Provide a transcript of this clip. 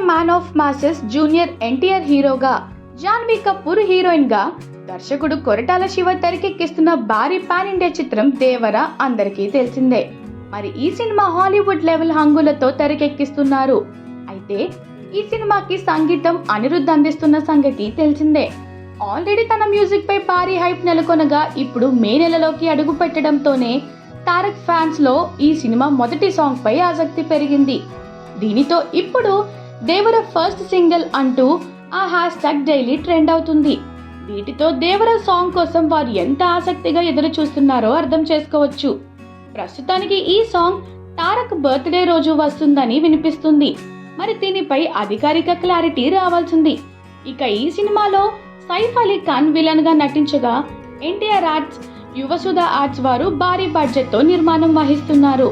Man of masses junior NTR హీరోగా, Janhvi Kapoor heroine గా దర్శకుడు కొరటాల శివ తెరకెక్కిస్తున్న భారీ పాన్ ఇండియా చిత్రం దేవర అందరికీ తెలిసిందే. మరి ఈ సినిమా హాలీవుడ్ లెవెల్ హంగులతో తెరకెక్కిస్తున్నారు. అయితే ఈ సినిమాకి సంగీతం అనిరుద్ధ్ అందిస్తున్న సంగతి తెలిసిందే. ఆల్రెడీ తన మ్యూజిక్ పై భారీ హైప్ నెలకొనగా ఇప్పుడు మే నెలలోకి అడుగు పెట్టడంతోనే తారక్ ఫ్యాన్స్ లో ఈ సినిమా మొదటి సాంగ్ పై ఆసక్తి పెరిగింది. దీనితో ఇప్పుడు దేవర ఫస్ట్ సింగిల్ అంటూ ఆ హ్యాష్ ట్యాగ్ డైలీ ట్రెండ్ అవుతుంది. వీటితో దేవర సాంగ్ కోసం వారు ఎంత ఆసక్తిగా ఎదురు చూస్తున్నారో అర్థం చేసుకోవచ్చు. ప్రస్తుతానికి ఈ సాంగ్ తారక్ బర్త్డే రోజు వస్తుందని వినిపిస్తుంది. మరి దీనిపై అధికారిక క్లారిటీ రావాల్సింది. ఇక ఈ సినిమాలో సైఫ్ అలీ ఖాన్ విలన్ గా నటించగా, ఎన్టీఆర్ ఆర్ట్స్, యువసుధ ఆర్ట్స్ వారు భారీ బడ్జెట్ తో నిర్మాణం వహిస్తున్నారు.